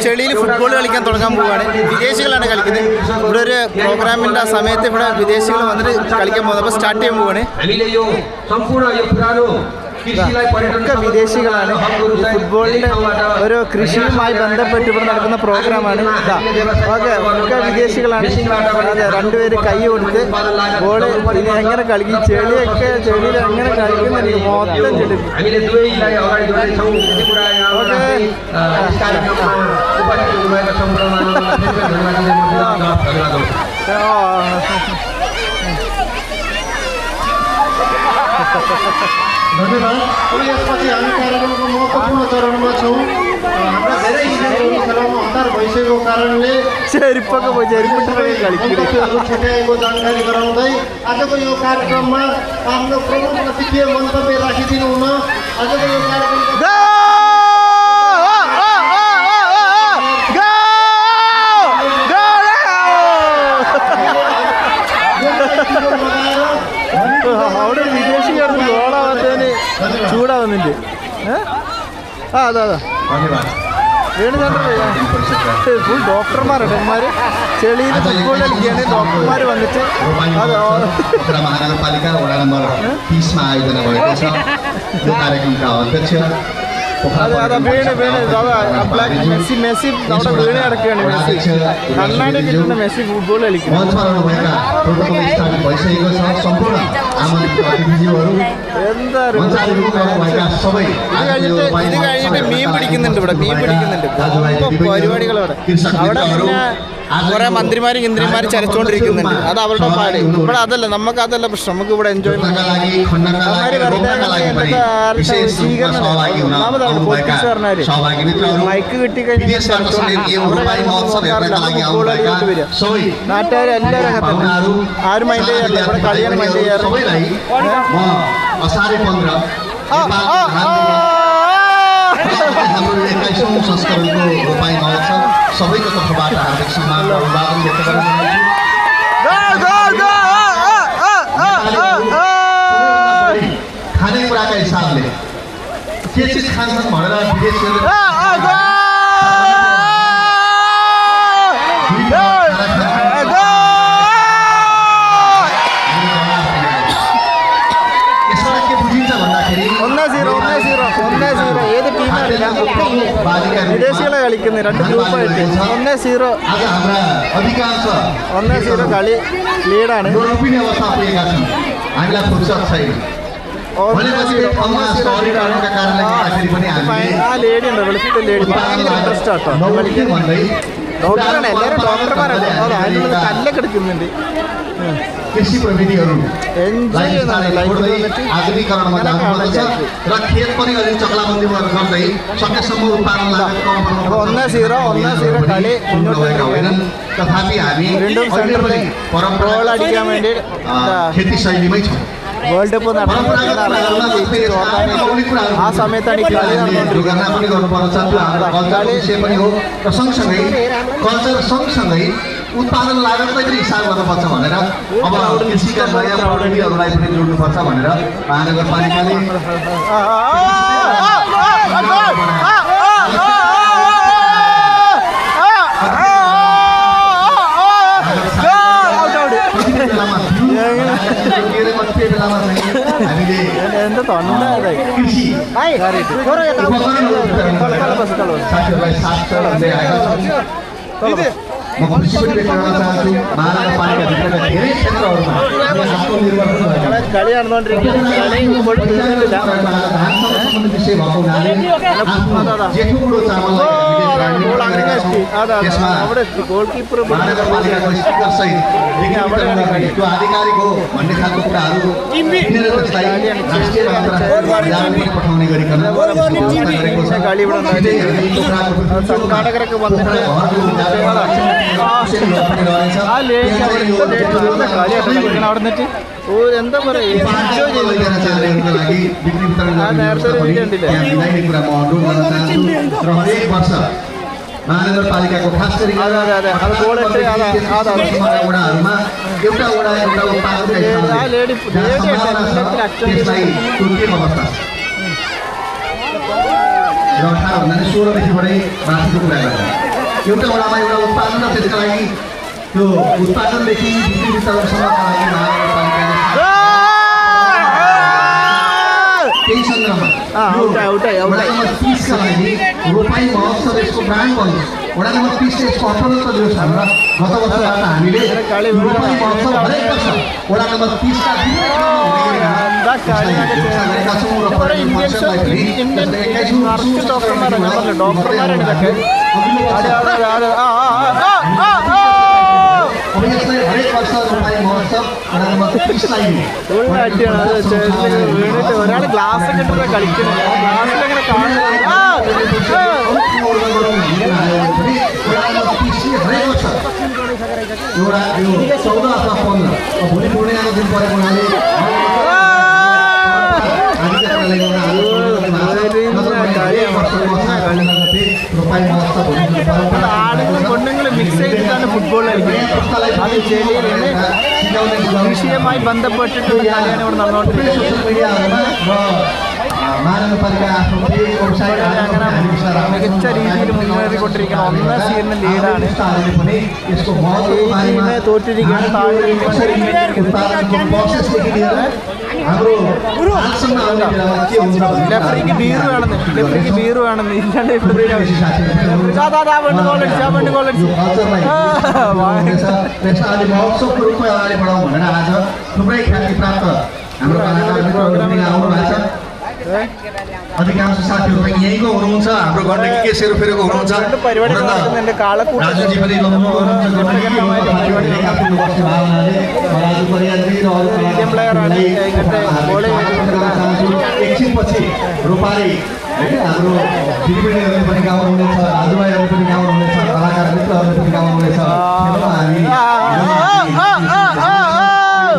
ചെളിയിൽ ഫുട്ബോൾ കളിക്കാൻ തുടങ്ങാൻ പോവുകയാണ്. വിദേശികളാണ് കളിക്കുന്നത്. ഇവിടെ ഒരു പ്രോഗ്രാമിൻ്റെ ആ സമയത്ത് ഇവിടെ വിദേശികൾ വന്നിട്ട് കളിക്കാൻ പോകുന്നത്. അപ്പോൾ സ്റ്റാർട്ട് ചെയ്യാൻ പോവുകയാണ്. ഒക്കെ വിദേശികളാണ്. ഫുട്ബോളിൻ്റെ ഒരു കൃഷിയുമായി ബന്ധപ്പെട്ട് ഇവിടെ നടക്കുന്ന പ്രോഗ്രാമാണ്. ഓക്കെ, ഒക്കെ വിദേശികളാണ്. അതെ, രണ്ടുപേര് കൈ കൊടുത്ത് ബോള് ഇനി എങ്ങനെ കളിക്കും, ചെളിയിൽ എങ്ങനെ കളിക്കുന്നുണ്ട് മൊത്തം ചെളി. धन्यवाद। यसपछि हामी कार्यक्रमको महत्त्वपूर्ण चरणमा छौँ। हाम्रा धेरै इभेन्टहरू खेलाउन हतार भइसकेको कारणले छुट्याएको जानकारी गराउँदै आजको यो कार्यक्रममा आफ्नो प्रमुख अतिथि मन्तव्य राखिदिनु हुन आजको यो कार्यक्रम അവിടെ വിദേശികൾക്ക് ഗോളാവാത്തതിന് ചൂടാവുന്നുണ്ട്. അതാ ഫുൾ ഡോക്ടർമാരുണ്ട്. ഇവന്മാർ ചെളിയിൽ ഫുട്ബോൾ കളിക്കുകയാണ്. ഡോക്ടർമാർ വന്നിട്ട് महानगरपालिका वडा नम्बर 30 मा आयोजना भएको छ। यो कार्यक्रमका अध्यक्ष മെസ്സി ഫുട്ബോൾ കളിക്കുന്നു. ഇത് കഴിഞ്ഞിട്ട് മീൻ പിടിക്കുന്നുണ്ട്. ഇവിടെ മീൻ പിടിക്കുന്നുണ്ട്. പരിപാടികളവിടെ. അവിടെ പിന്നെ കുറെ മന്ത്രിമാരും കേന്ദ്രന്മാരും ചരച്ചുകൊണ്ടിരിക്കുന്നുണ്ട്. അത് അവരുടെ പാട്. ഇവിടെ അതല്ല, നമുക്ക് അതല്ല പ്രശ്നം. നമുക്ക് ഇവിടെ എൻജോയ്മെന്റ് മൈക്ക് കിട്ടിക്കഴിഞ്ഞാൽ നാട്ടുകാർ എല്ലാവരും അകത്തുണ്ട്. ആരും മൈൻഡ് ചെയ്യാറില്ല. ഇവിടെ കളിയാണ് മൈൻഡ് ചെയ്യാറ്. सबैको तर्फबाट हार्दिक सम्मान र अभिवादन व्यक्त गर्न चाहन्छु। खानेकुराका हिसाबले के चिज खान्छन् भनेर विदेशीहरू यसबाट के बुझिन्छ भन्दाखेरि 1-0 ഏത് ടീമാണില്ല. വിദേശികളെ കളിക്കുന്നത് 2 ഗ്രൂപ്പായിട്ട് 1-0 കളി ലീഡാണ്. ആ ലേഡി ഉണ്ട്, വെളുത്ത ലേഡി. ഭയങ്കര ഇൻട്രസ്റ്റ് ആട്ടോ കളിക്കാൻ. ഡോക്ടറാണ്, എല്ലാവരും ഡോക്ടർമാരാണ്. അതിനുള്ള കല്ലൊക്കെ എടുക്കുന്നുണ്ട്. कृषि प्रविधिहरू आधुनिकरणमा जानुपर्दछ र खेत पनि अलि चक्लाबन्दी गर्दै सकेसम्म उत्पादन लागत कम गर्नु 1-0 കളി മുന്നോട്ട് होइनन्। तथापि हामी परम्परा अडिക്കാൻ വേണ്ടി खेती शैलीमै छौँ। വേൾഡ് कप ആ സമയത്താണ് ഈ കളി सँगसँगै कल्चर सँगसँगै उत्पादन लागतलाई पनि हिसाब गर्नुपर्छ भनेर अब कृषिका नयाँ प्रविधिहरूलाई पनि जोड्नुपर्छ भनेर महानगरपालिकाले എന്താ തൊണ്ട म खुसी पनि व्यक्त गर्न चाहन्छु। महानगरपालिकाभित्रका धेरै क्षेत्रहरूमा കളി നടന്നുകൊണ്ടിരിക്കുകയാണ്. विषय भएको हुनाले जेठो बुढो അവിടെ ഗോൾ कीपर महानगरपालिकाको स्पिकर सहित त्यो आधिकारिक हो भन्ने खालको कुराहरू पठाउने गरिकन സംഘാടകരൊക്കെ വന്നിട്ട് അവിടെ നിന്നിട്ട് എന്താ പറയുക महानगरपालिकाको खास गरी वडाहरूमा एउटा उत्पादन अवस्था र 18 भन्दा 16देखिबाटै माथिको कुरा गर्छौँ। एउटा वडामा एउटा उत्पादन र त्यसका लागि त्यो उत्पादनदेखि बिक्री वितरणसम्मका लागि महानगरपालिकाले केही सन्दर्भमा वडा नम्बर 30 का लागि रोपाई महोत्सव यसको ब्रान्ड बन्यो। वडा नम्बर 30 ले यसको अपरत्व दियोस् भनेर गत वर्षबाट हामीले रोपाई महोत्सव हरेक वर्ष वडा नम्बर 30 का हरेक वर्ष रोपाई महोत्सव वडा नम्बर 30 लाई ഒരാൾ ഗ്ലാസ് കിട്ടുന്ന കളിക്കുന്നത് ഗ്ലാസ്സിലെങ്ങനെ കാണുന്നത് एउटा यो 14 अथवा 15 भोलि पूर्णिमाको दिन परेको हुनाले പെണ്ണുങ്ങൾ മിക്സ് ചെയ്തിട്ടാണ് ഫുട്ബോൾ കളിക്കുന്നത്. അത് ചെളിയിൽ കൃഷിയുമായി ബന്ധപ്പെട്ടിട്ടുള്ള കാര്യമാണ് ഇവിടെ നടന്നുകൊണ്ടിരിക്കുന്നത്. മികച്ച രീതിയിൽ മുന്നേറിക്കൊണ്ടിരിക്കണം. 1 സീസൺ ലീഡാണ്. തോറ്റിരിക്കുകയാണ്. ലെഫ്രിക്ക് ബീർ വേണമെന്ന് ഇല്ലാണ്ട് महोत्सवको रूपमा अगाडि बढाउँ भनेर आज थुप्रै ख्याति प्राप्त हाम्रो कलाकारहरू आउनु भएको छ। अधिकांश साथीहरू पनि यहीँको हुनुहुन्छ। हाम्रो गण्डकी के सेरोफेरोको हुनुहुन्छ। राजुजी पनि एकछिनपछि रोपाले हाम्रो दिदीबहिनीहरूले पनि गाउनुहुनेछ, दाजुभाइहरूले पनि गाउनुहुनेछ, कलाकार मित्रहरूले पनि गाउनुहुनेछ।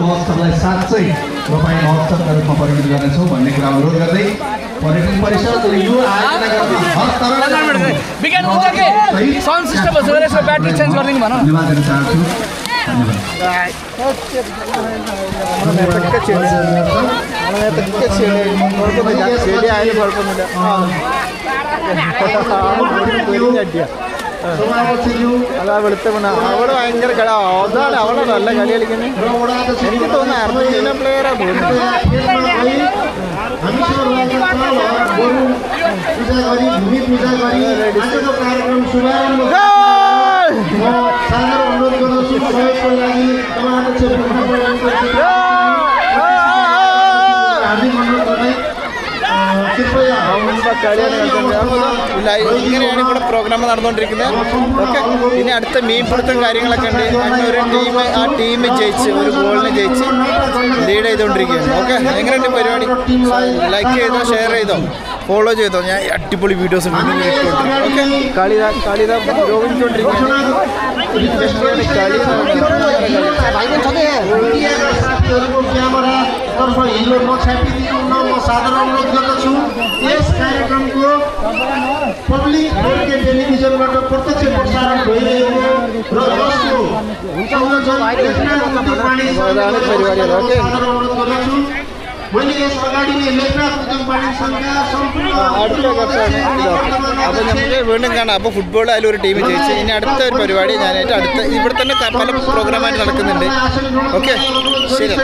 महोत्सवलाई साँच्चै रोपाई महोत्सवका रूपमा परिणत गर्नेछौँ भन्ने कुरा अनुरोध गर्दै पर्यटन परिषदले यो आयोजना गर्ने धन्यवाद दिन चाहन्छु। ചെടി ആയാലും കുഴപ്പമൊന്നുമില്ല. അതാ വെളുത്ത പെണ്ണ അവള് ഭയങ്കര അതാണ് അവളെ നല്ല കളി കളിക്കുന്നത്. എനിക്ക് തോന്നുന്നു അർജന്റീന പ്ലെയറാ തോന്നുന്നു. ഇങ്ങനെയാണ് ഇവിടെ പ്രോഗ്രാം നടന്നുകൊണ്ടിരിക്കുന്നത്. ഓക്കെ, ഇനി അടുത്ത മീൻപിടുത്തം കാര്യങ്ങളൊക്കെ ഉണ്ട്. അങ്ങനെ ഒരു ടീം ആ ടീം ജയിച്ച് ഒരു ഗോളിന് ജയിച്ച് ലീഡ് ചെയ്തുകൊണ്ടിരിക്കുകയാണ്. ഓക്കെ, എങ്ങനെയുണ്ട് പരിപാടി? ലൈക്ക് ചെയ്തോ, ഷെയർ ചെയ്തോ, ഫോളോ ചെയ്തോ. ഞാൻ അടിപൊളി വീഡിയോസ് ഓക്കെ. കളി പുരോഗമിച്ചുകൊണ്ടിരിക്കുകയാണ്. पब्लिक टेलिभिजनबाट प्रत्यक्ष प्रसारण भइरहेको र जसको 14 जन मैले यस अगाडि नै लेखनाथ पार्टीसँग सम्पूर्ण അപ്പോൾ നമുക്ക് വീണ്ടും കാണാം. അപ്പോൾ ഫുട്ബോൾ അതിൽ ഒരു ടീം ജയിച്ച് ഇനി അടുത്ത ഒരു പരിപാടി ഞാനായിട്ട് അടുത്ത ഇവിടെ തന്നെ പല പ്രോഗ്രാമായിട്ട് നടക്കുന്നുണ്ട്. ഓക്കെ, ശരി.